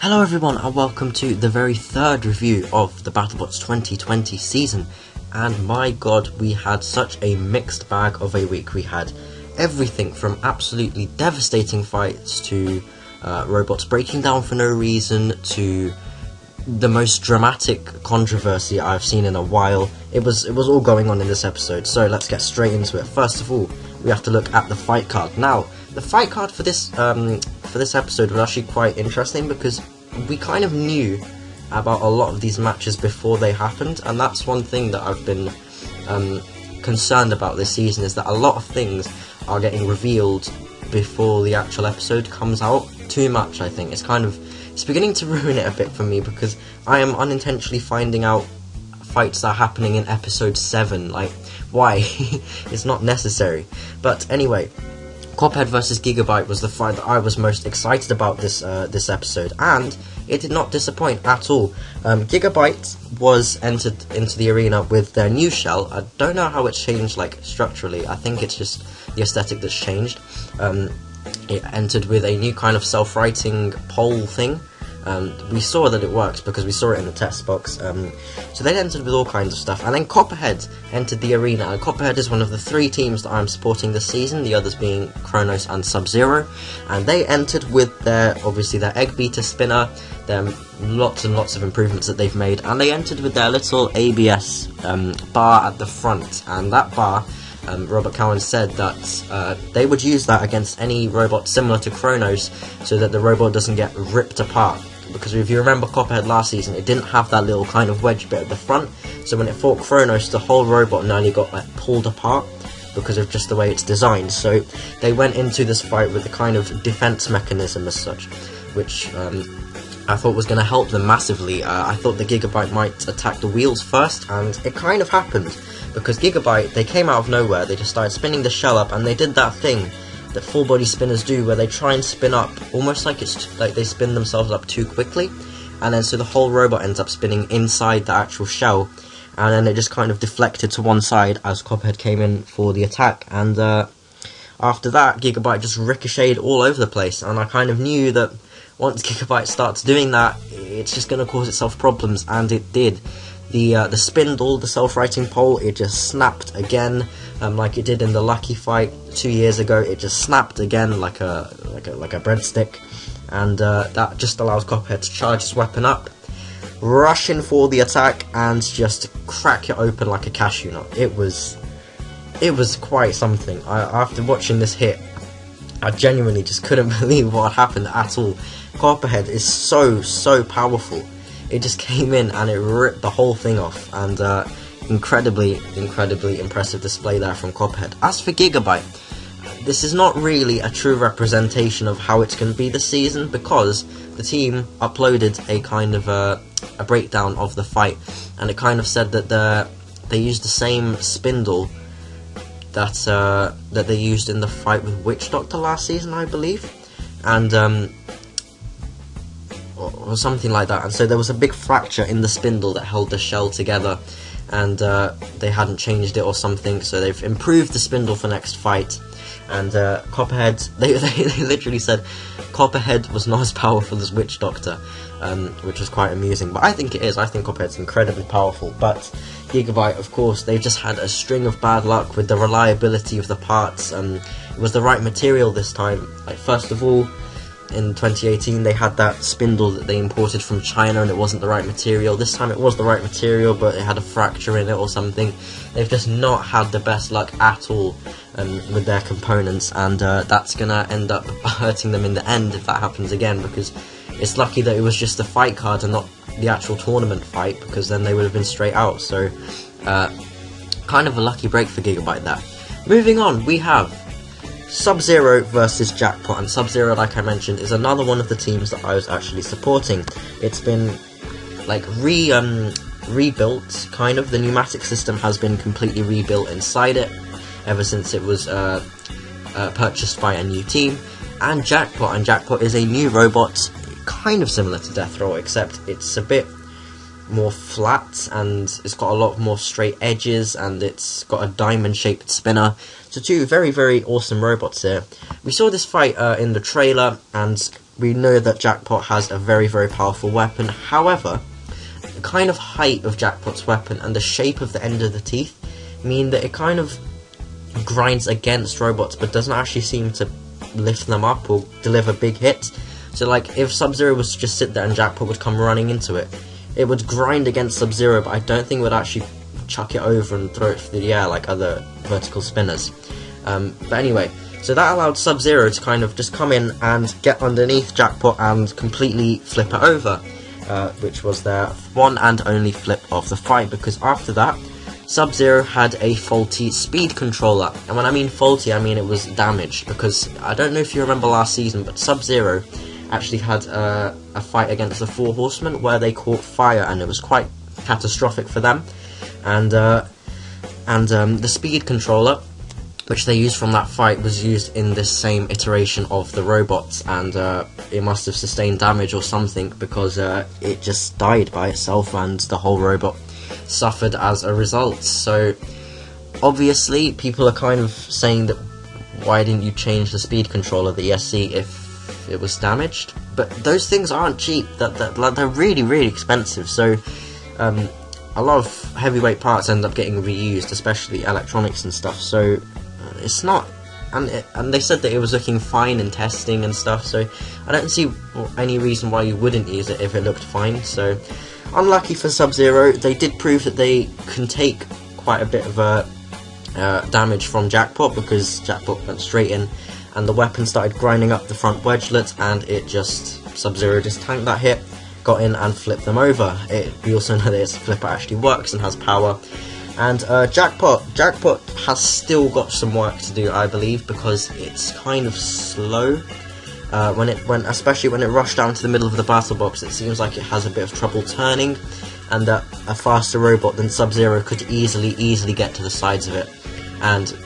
Hello everyone and welcome to the very third review of the Battlebots 2020 season, and my god, we had such a mixed bag of a week. We had everything from absolutely devastating fights to robots breaking down for no reason to the most dramatic controversy I've seen in a while. It was all going on in this episode, so let's get straight into it. First of all, we have to look at the fight card. Now, the fight card for this episode was actually quite interesting because we kind of knew about a lot of these matches before they happened, and that's one thing that I've been concerned about this season, is that a lot of things are getting revealed before the actual episode comes out. Too much, I think. It's beginning to ruin it a bit for me because I am unintentionally finding out fights that are happening in episode 7. Like, why? It's not necessary. But anyway, Copperhead vs Gigabyte was the fight that I was most excited about this episode, and it did not disappoint at all. Gigabyte was entered into the arena with their new shell. I don't know how it's changed, like, structurally. I think it's just the aesthetic that's changed. It entered with a new kind of self-writing pole thing. We saw that it works because we saw it in the test box. So they entered with all kinds of stuff, and then Copperhead entered the arena. And Copperhead is one of the 3 teams that I'm supporting this season, the others being Kronos and SubZero, and they entered with their egg beater spinner, their lots and lots of improvements that they've made, and they entered with their little ABS bar at the front, and that bar, Robert Cowan said that they would use that against any robot similar to Kronos so that the robot doesn't get ripped apart. Because if you remember Copperhead last season, it didn't have that little kind of wedge bit at the front, so when it fought Kronos, the whole robot nearly got pulled apart because of just the way it's designed. So they went into this fight with a kind of defense mechanism as such, which I thought was going to help them massively. I thought the Gigabyte might attack the wheels first, and it kind of happened. Because Gigabyte, they came out of nowhere, they just started spinning the shell up, and they did that thing that full body spinners do where they try and spin up almost like it's like they spin themselves up too quickly, and then so the whole robot ends up spinning inside the actual shell, and then it just kind of deflected to one side as Copperhead came in for the attack, and after that Gigabyte just ricocheted all over the place, and I kind of knew that once Gigabyte starts doing that, it's just going to cause itself problems, and it did. The spindle, the self-writing pole, it just snapped again, like it did in the Lucky fight 2 years ago. It just snapped again like a breadstick, and that just allows Copperhead to charge his weapon up, rush in for the attack, and just crack it open like a cashew nut. It was quite something. After watching this hit, I genuinely just couldn't believe what happened at all. Copperhead is so powerful. It just came in and it ripped the whole thing off, and incredibly impressive display there from Copperhead. As for Gigabyte, this is not really a true representation of how it's going to be this season, because the team uploaded a kind of a breakdown of the fight, and it kind of said that they used the same spindle that they used in the fight with Witch Doctor last season, I believe, and or something like that, and so there was a big fracture in the spindle that held the shell together, and they hadn't changed it or something, so they've improved the spindle for next fight. And Copperhead, they literally said Copperhead was not as powerful as Witch Doctor, which was quite amusing, but I think it is. I think Copperhead's incredibly powerful, but Gigabyte, of course, they've just had a string of bad luck with the reliability of the parts. It was the right material this time. Like, first of all, in 2018 they had that spindle that they imported from China and it wasn't the right material. This time it was the right material, but it had a fracture in it or something. They've just not had the best luck at all with their components, and that's gonna end up hurting them in the end if that happens again, because it's lucky that it was just the fight card and not the actual tournament fight, because then they would have been straight out. So kind of a lucky break for Gigabyte there. Moving on, we have SubZero versus Jackpot, and SubZero, like I mentioned, is another one of the teams that I was actually supporting. It's been like rebuilt, kind of. The pneumatic system has been completely rebuilt inside it ever since it was purchased by a new team. And Jackpot is a new robot, kind of similar to Death Roll, except it's a bit more flat, and it's got a lot more straight edges, and it's got a diamond-shaped spinner. So 2 very, very awesome robots here. We saw this fight in the trailer, and we know that Jackpot has a very, very powerful weapon. However, the kind of height of Jackpot's weapon and the shape of the end of the teeth mean that it kind of grinds against robots, but doesn't actually seem to lift them up or deliver big hits. So like, if SubZero was to just sit there and Jackpot would come running into it, it would grind against SubZero, but I don't think it would actually chuck it over and throw it through the air like other vertical spinners. But anyway, so that allowed SubZero to kind of just come in and get underneath Jackpot and completely flip it over, which was their one and only flip of the fight, because after that, SubZero had a faulty speed controller. And when I mean faulty, I mean it was damaged, because I don't know if you remember last season, but SubZero actually had a fight against the Four Horsemen where they caught fire, and it was quite catastrophic for them. And the speed controller, which they used from that fight, was used in this same iteration of the robots, and it must have sustained damage or something, because it just died by itself and the whole robot suffered as a result. So obviously people are kind of saying that, why didn't you change the speed controller, the ESC, if it was damaged? But those things aren't cheap, they're really, really expensive. So a lot of heavyweight parts end up getting reused, especially electronics and stuff, so it's not, and they said that it was looking fine in testing and stuff, so I don't see any reason why you wouldn't use it if it looked fine. So unlucky for SubZero, they did prove that they can take quite a bit of damage from Jackpot, because Jackpot went straight in and the weapon started grinding up the front wedgelet, and SubZero just tanked that hit, got in and flipped them over. We also know that its flipper actually works and has power. And Jackpot has still got some work to do, I believe, because it's kind of slow. Especially when it rushed down to the middle of the battle box, it seems like it has a bit of trouble turning, and that a faster robot than SubZero could easily get to the sides of it, and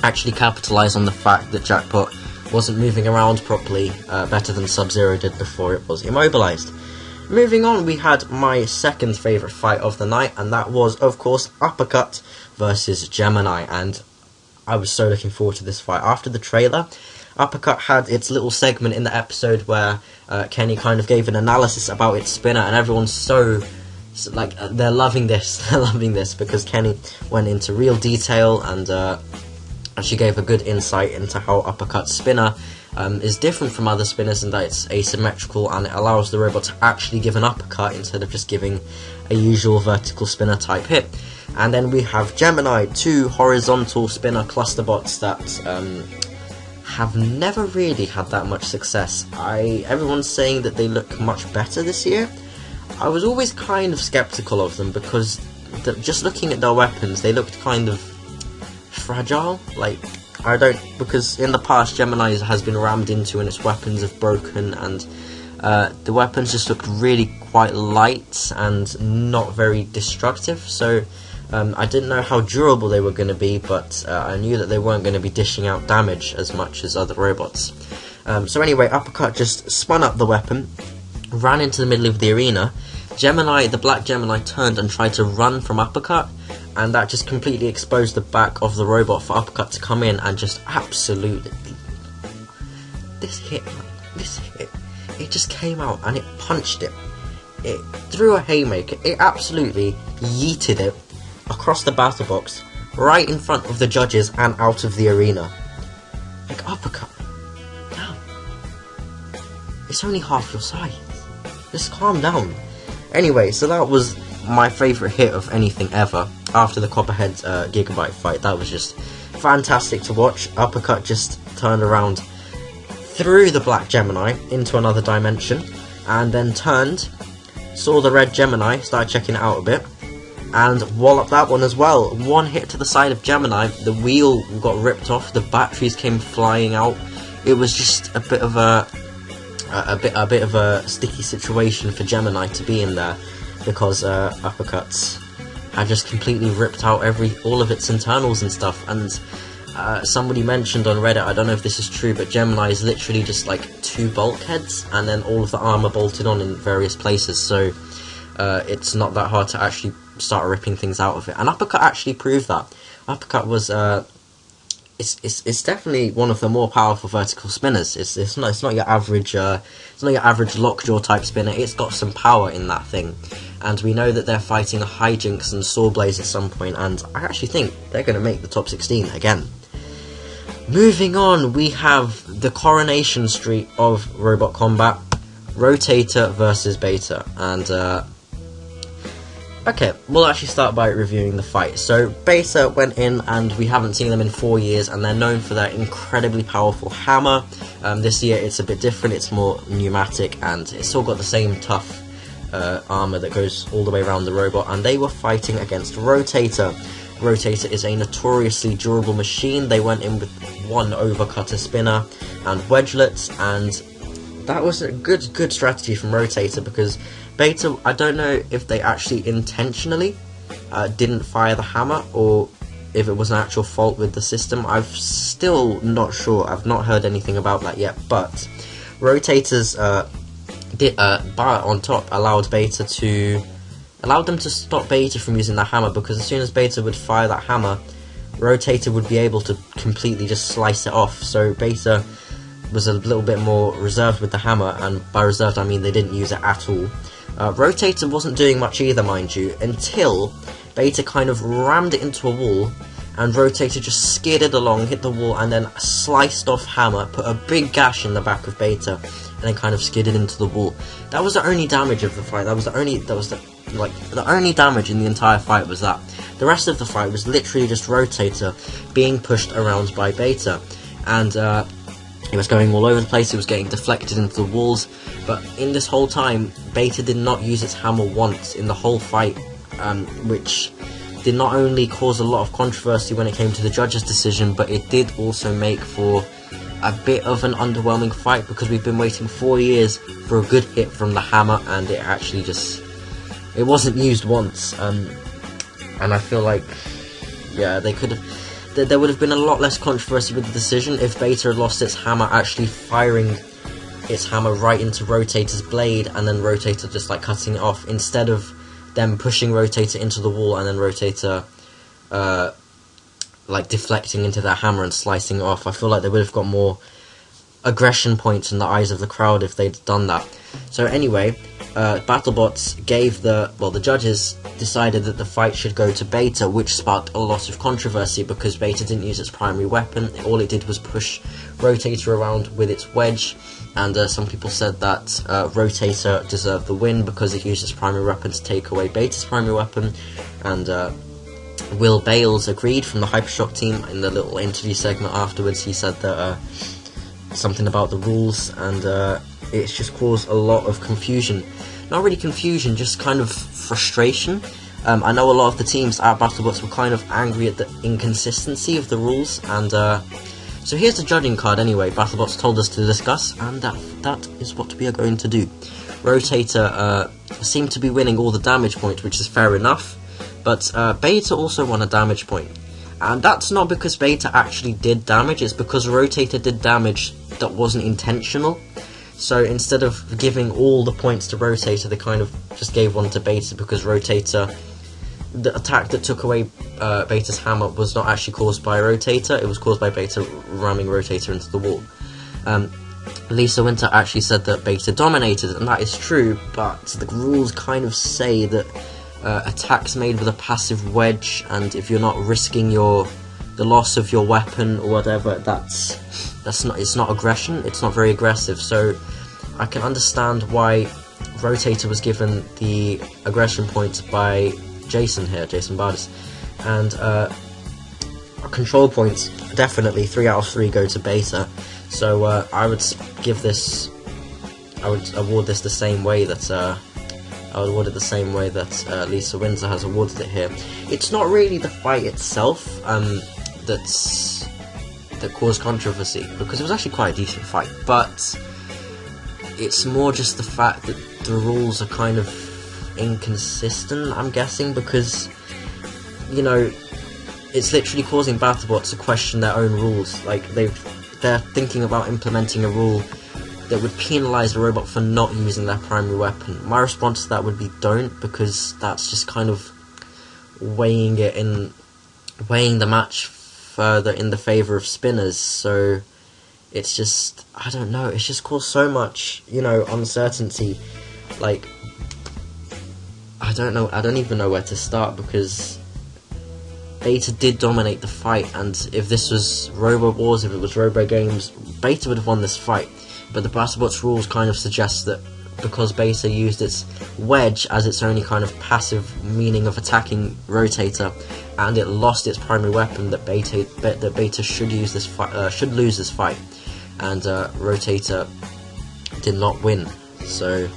actually capitalise on the fact that Jackpot wasn't moving around properly better than SubZero did before it was immobilised. Moving on, we had my second favourite fight of the night, and that was, of course, Uppercut versus Gemini, and I was so looking forward to this fight. After the trailer, Uppercut had its little segment in the episode where Kenny kind of gave an analysis about its spinner, and everyone's so like, they're loving this, because Kenny went into real detail and she gave a good insight into how Uppercut's spinner is different from other spinners, in that it's asymmetrical and it allows the robot to actually give an uppercut instead of just giving a usual vertical spinner type hit. And then we have Gemini, two horizontal spinner cluster bots that have never really had that much success. Everyone's saying that they look much better this year. I was always kind of skeptical of them, because just looking at their weapons, they looked kind of fragile. Because in the past Gemini has been rammed into and its weapons have broken, and the weapons just looked really quite light and not very destructive, so I didn't know how durable they were going to be, but I knew that they weren't going to be dishing out damage as much as other robots. So anyway, Uppercut just spun up the weapon, ran into the middle of the arena. Gemini, the black Gemini, turned and tried to run from Uppercut, and that just completely exposed the back of the robot for Uppercut to come in and just absolutely... This hit, it just came out and it punched it. It threw a haymaker, it absolutely yeeted it across the battle box, right in front of the judges and out of the arena. Like, Uppercut, down. It's only half your size. Just calm down. Anyway, so that was my favourite hit of anything ever. After the Copperhead Gigabyte fight, that was just fantastic to watch. Uppercut just turned around, threw the black Gemini into another dimension, and then turned, saw the red Gemini, started checking it out a bit, and walloped that one as well. One hit to the side of Gemini, the wheel got ripped off, the batteries came flying out. It was just a bit of a sticky situation for Gemini to be in there, because Uppercuts had just completely ripped out all of its internals and stuff. And somebody mentioned on Reddit, I don't know if this is true, but Gemini is literally just like two bulkheads and then all of the armor bolted on in various places, so it's not that hard to actually start ripping things out of it. And Uppercut actually proved that. Uppercut was it's definitely one of the more powerful vertical spinners. It's not your average lockjaw type spinner. It's got some power in that thing, and we know that they're fighting Hijinks and Sawblaze at some point, and I actually think they're going to make the top 16 again. Moving on, we have the coronation street of Robot Combat, RotatoR versus Beta, and okay, we'll actually start by reviewing the fight. So Beta went in, and we haven't seen them in 4 years, and they're known for their incredibly powerful hammer. This year it's a bit different, it's more pneumatic, and it's still got the same tough armor that goes all the way around the robot, and they were fighting against RotatoR. RotatoR is a notoriously durable machine. They went in with one overcutter spinner and wedgelets, and that was a good strategy from RotatoR, because Beta, I don't know if they actually intentionally didn't fire the hammer, or if it was an actual fault with the system. I'm still not sure. I've not heard anything about that yet, but RotatoR's bar on top allowed them to stop Beta from using the hammer, because as soon as Beta would fire that hammer, RotatoR would be able to completely just slice it off. So Beta was a little bit more reserved with the hammer, and by reserved I mean they didn't use it at all. RotatoR wasn't doing much either, mind you, until Beta kind of rammed it into a wall, and RotatoR just skidded along, hit the wall, and then sliced off hammer, put a big gash in the back of Beta, and then kind of skidded into the wall. That was the only damage of the fight. The only damage in the entire fight was that. The rest of the fight was literally just RotatoR being pushed around by Beta, and it was going all over the place. It was getting deflected into the walls, but in this whole time, Beta did not use its hammer once in the whole fight, which did not only cause a lot of controversy when it came to the judges' decision, but it did also make for a bit of an underwhelming fight, because we've been waiting 4 years for a good hit from the hammer, and it actually it wasn't used once, and I feel like, yeah, there would have been a lot less controversy with the decision if Beta had lost its hammer actually firing its hammer right into RotatoR's blade, and then RotatoR just like cutting it off, instead of them pushing RotatoR into the wall and then RotatoR like deflecting into their hammer and slicing it off. I feel like they would have got more aggression points in the eyes of the crowd if they'd done that. So anyway, Battlebots the judges decided that the fight should go to Beta, which sparked a lot of controversy, because Beta didn't use its primary weapon. All it did was push RotatoR around with its wedge, and some people said that RotatoR deserved the win because it used its primary weapon to take away Beta's primary weapon, and Will Bales agreed from the Hypershock team in the little interview segment afterwards. He said that something about the rules, and it's just caused a lot of confusion. Not really confusion, just kind of frustration. I know a lot of the teams at Battlebots were kind of angry at the inconsistency of the rules, and so here's the judging card anyway. Battlebots told us to discuss, and that is what we are going to do. RotatoR seemed to be winning all the damage points, which is fair enough, but Beta also won a damage point. And that's not because Beta actually did damage, it's because RotatoR did damage that wasn't intentional. So instead of giving all the points to RotatoR, they kind of just gave one to Beta, because RotatoR, the attack that took away Beta's hammer was not actually caused by RotatoR, it was caused by Beta ramming RotatoR into the wall. Lisa Winter actually said that Beta dominated, and that is true, but the rules kind of say that attacks made with a passive wedge, and if you're not risking the loss of your weapon or whatever, it's not aggression, it's not very aggressive. So I can understand why RotatoR was given the aggression points by Jason Bardis, and control points, definitely 3 out of 3 go to Beta. So I would award this the same way that Lisa Windsor has awarded it here. It's not really the fight itself that caused controversy, because it was actually quite a decent fight, but it's more just the fact that the rules are kind of inconsistent, I'm guessing, because, you know, it's literally causing Battlebots to question their own rules. Like, they're thinking about implementing a rule that would penalise the robot for not using their primary weapon. My response to that would be don't, because that's just kind of weighing the match further in the favour of spinners, so it's just, I don't know, it's just caused so much, you know, uncertainty. Like, I don't even know where to start, because Beta did dominate the fight, and if this was Robo Wars, if it was Robo Games, Beta would have won this fight. But the Battlebots rules kind of suggest that because Beta used its wedge as its only kind of passive meaning of attacking Rotator, and it lost its primary weapon, that Beta should use this should lose this fight, and Rotator did not win. So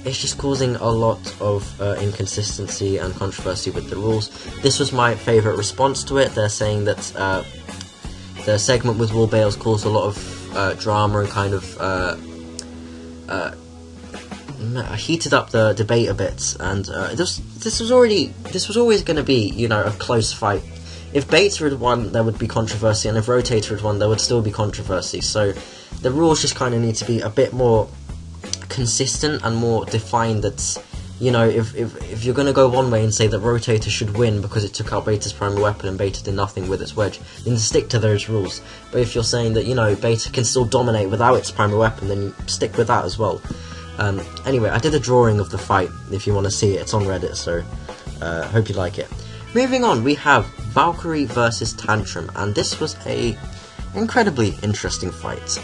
it's just causing a lot of inconsistency and controversy with the rules. This was my favourite response to it. They're saying that the segment with Wall Bales caused a lot of drama and kind of heated up the debate a bit, and this was always going to be, you know, a close fight. If Beta had won, there would be controversy, and if Rotator had won, there would still be controversy. So the rules just kind of need to be a bit more consistent and more defined. That, you know, if you're going to go one way and say that Rotator should win because it took out Beta's primary weapon and Beta did nothing with its wedge, then stick to those rules. But if you're saying that, you know, Beta can still dominate without its primary weapon, then you stick with that as well. Anyway, I did a drawing of the fight. If you want to see it, it's on Reddit, so hope you like it. Moving on, we have Valkyrie versus Tantrum, and this was a incredibly interesting fight.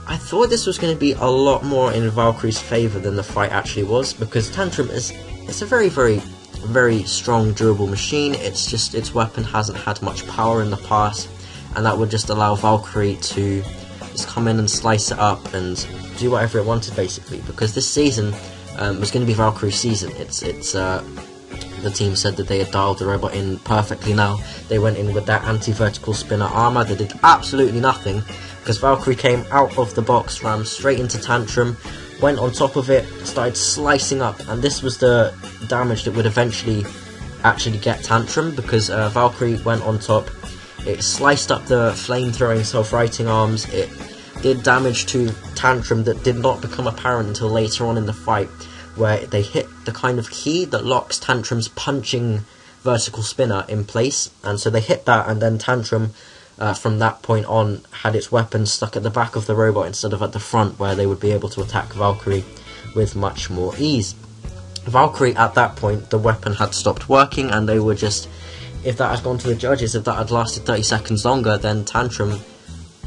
I thought this was going to be a lot more in Valkyrie's favour than the fight actually was, because Tantrum it's a very, very, very strong, durable machine. It's just its weapon hasn't had much power in the past, and that would just allow Valkyrie to just come in and slice it up and do whatever it wanted, basically. Because this season was going to be Valkyrie's season. The team said that they had dialed the robot in perfectly now. They went in with that anti-vertical spinner armour. They did absolutely nothing, because Valkyrie came out of the box, ran straight into Tantrum, went on top of it, started slicing up, and this was the damage that would eventually actually get Tantrum, because Valkyrie went on top, it sliced up the flame-throwing self-righting arms, it did damage to Tantrum that did not become apparent until later on in the fight, where they hit the kind of key that locks Tantrum's punching vertical spinner in place, and so they hit that, and then Tantrum from that point on had its weapon stuck at the back of the robot instead of at the front, where they would be able to attack Valkyrie with much more ease. Valkyrie, at that point, the weapon had stopped working, and they were just, if that had gone to the judges, if that had lasted 30 seconds longer, then Tantrum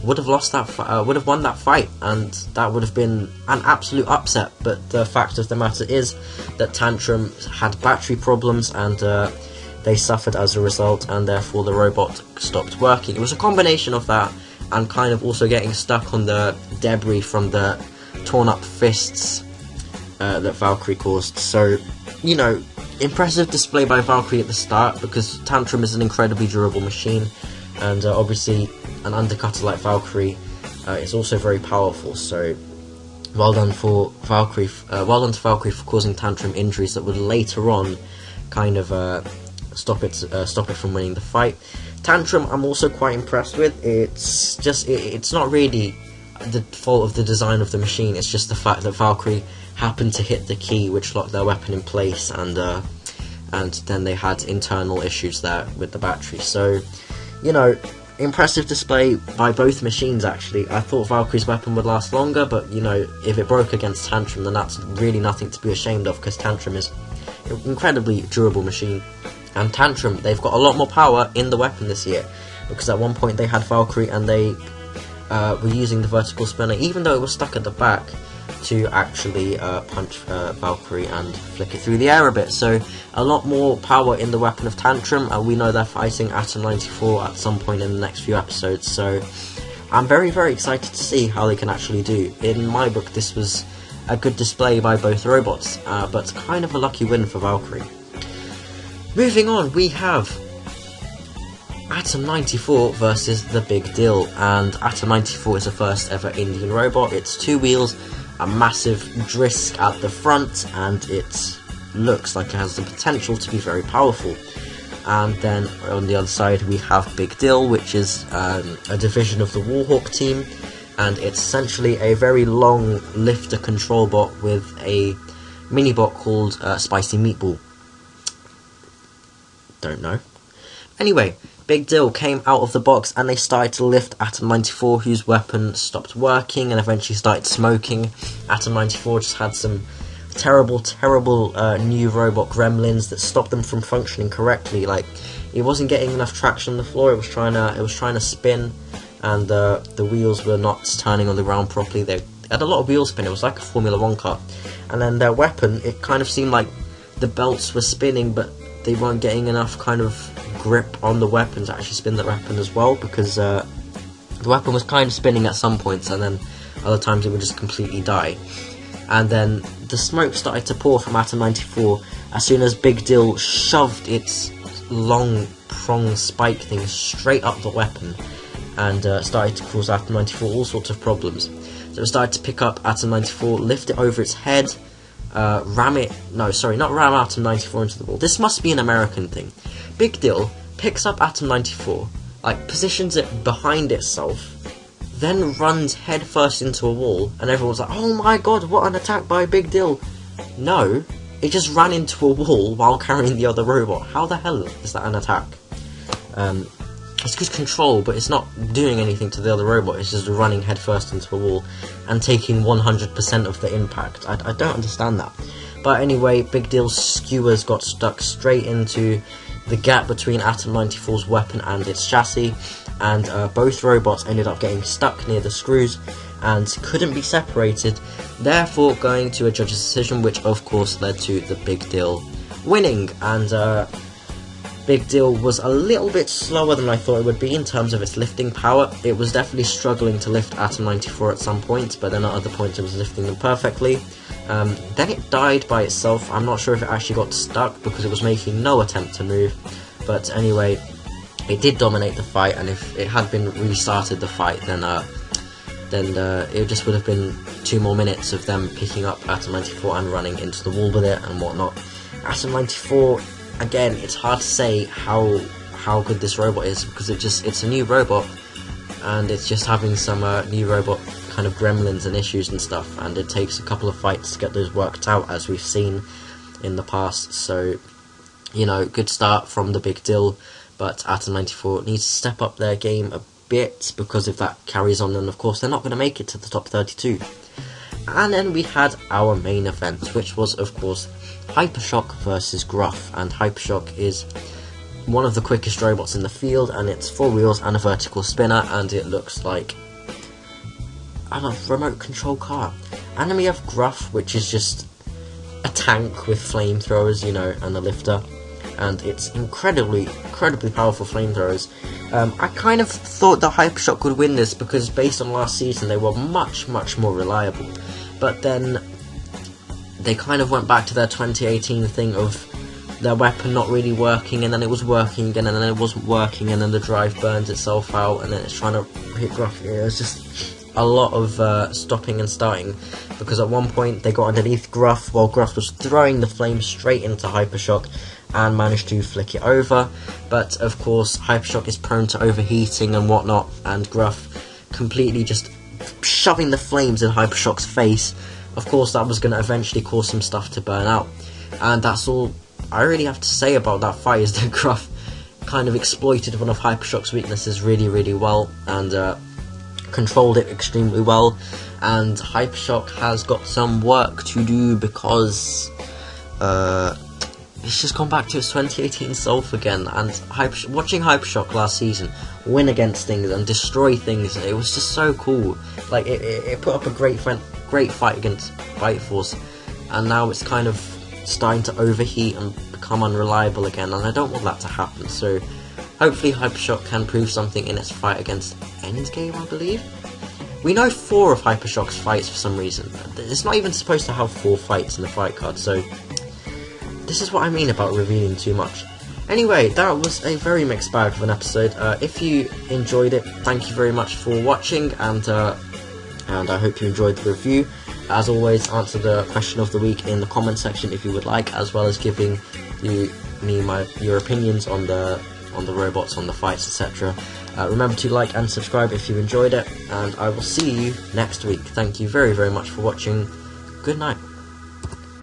would have won that fight, and that would have been an absolute upset. But the fact of the matter is that Tantrum had battery problems, and they suffered as a result, and therefore the robot stopped working. It was a combination of that and kind of also getting stuck on the debris from the torn up fists that Valkyrie caused. So, you know, impressive display by Valkyrie at the start, because Tantrum is an incredibly durable machine, and obviously an undercutter like Valkyrie is also very powerful. So well done for Valkyrie. Well done to Valkyrie for causing Tantrum injuries that would later on kind of stop it from winning the fight. Tantrum, I'm also quite impressed with. It's just it's not really the fault of the design of the machine. It's just the fact that Valkyrie happened to hit the key which locked their weapon in place, and then they had internal issues there with the battery. So, you know, impressive display by both machines, actually. I thought Valkyrie's weapon would last longer, but, you know, if it broke against Tantrum, then that's really nothing to be ashamed of, because Tantrum is an incredibly durable machine. And Tantrum, they've got a lot more power in the weapon this year, because at one point they had Valkyrie and they were using the vertical spinner, even though it was stuck at the back, to actually punch Valkyrie and flick it through the air a bit. So a lot more power in the weapon of Tantrum, and we know they're fighting Atom 94 at some point in the next few episodes, so I'm very, very excited to see how they can actually do. In my book, this was a good display by both robots, but kind of a lucky win for Valkyrie. Moving on, we have Atom 94 versus The Big Deal, and Atom 94 is the first ever Indian robot. It's 2 wheels, a massive Drisk at the front, and it looks like it has the potential to be very powerful. And then on the other side we have Big Deal, which is a division of the Warhawk team, and it's essentially a very long lifter control bot with a mini bot called Spicy Meatball. Don't know. Anyway, Big Deal came out of the box and they started to lift Atom 94, whose weapon stopped working and eventually started smoking. Atom 94 just had some terrible new robot gremlins that stopped them from functioning correctly. Like, it wasn't getting enough traction on the floor. It was trying to spin, and the wheels were not turning on the ground properly. They had a lot of wheel spin. It was like a Formula 1 car. And then their weapon, it kind of seemed like the belts were spinning, but they weren't getting enough kind of grip on the weapon to actually spin the weapon as well, because the weapon was kind of spinning at some points, and then other times it would just completely die. And then the smoke started to pour from Atom 94 as soon as Big Deal shoved its long prong spike thing straight up the weapon, and started to cause Atom 94 all sorts of problems. So it started to pick up Atom 94, lift it over its head, ram Atom 94 into the wall. This must be an American thing. Big Deal picks up Atom 94, like positions it behind itself, then runs headfirst into a wall, and everyone's like, oh my god, what an attack by Big Deal. No, it just ran into a wall while carrying the other robot. How the hell is that an attack? It's good control, but it's not doing anything to the other robot. It's just running headfirst into a wall and taking 100% of the impact. I don't understand that. But anyway, Big Deal's skewers got stuck straight into the gap between Atom 94's weapon and its chassis, and both robots ended up getting stuck near the screws and couldn't be separated, therefore going to a judge's decision, which of course led to the Big Deal winning. And Big Deal was a little bit slower than I thought it would be in terms of its lifting power. It was definitely struggling to lift Atom 94 at some points, but then at other points it was lifting them perfectly. Then it died by itself. I'm not sure if it actually got stuck because it was making no attempt to move, but anyway, it did dominate the fight, and if it had been restarted the fight, then it just would have been 2 more minutes of them picking up Atom 94 and running into the wall with it and whatnot. Atom 94, again, it's hard to say how good this robot is, because it's a new robot, and it's just having some new robot kind of gremlins and issues and stuff, and it takes a couple of fights to get those worked out, as we've seen in the past. So, you know, good start from the Big Deal, but Atom 94 needs to step up their game a bit, because if that carries on, then of course they're not going to make it to the top 32. And then we had our main event, which was of course Hypershock versus Gruff, and Hypershock is one of the quickest robots in the field, and it's 4 wheels and a vertical spinner, and it looks like a remote control car. And then we have Gruff, which is just a tank with flamethrowers, you know, and a lifter, and it's incredibly powerful flamethrowers. I kind of thought that Hypershock would win this, because based on last season they were much more reliable, but then they kind of went back to their 2018 thing of their weapon not really working, and then it was working again, and then it wasn't working, and then the drive burns itself out, and then it's trying to hit Gruff. It was just a lot of stopping and starting, because at one point they got underneath Gruff while Gruff was throwing the flame straight into Hypershock and managed to flick it over. But of course Hypershock is prone to overheating and whatnot, and Gruff completely just shoving the flames in Hypershock's face. Of course that was going to eventually cause some stuff to burn out, and that's all I really have to say about that fight, is that Gruff kind of exploited one of Hypershock's weaknesses really well, and controlled it extremely well. And Hypershock has got some work to do, because it's just gone back to its 2018 self again, and watching Hypershock last season win against things and destroy things, it was just so cool. Like, it put up a great fight against Bite Force, and now it's kind of starting to overheat and become unreliable again, and I don't want that to happen. So hopefully Hypershock can prove something in its fight against Endgame, I believe. We know 4 of Hypershock's fights for some reason. It's not even supposed to have 4 fights in the fight card, so this is what I mean about revealing too much. Anyway, that was a very mixed bag of an episode. If you enjoyed it, thank you very much for watching, and I hope you enjoyed the review. As always, answer the question of the week in the comment section if you would like, as well as giving your opinions on the robots, on the fights, etc. Remember to like and subscribe if you enjoyed it, and I will see you next week. Thank you very much for watching. Good night.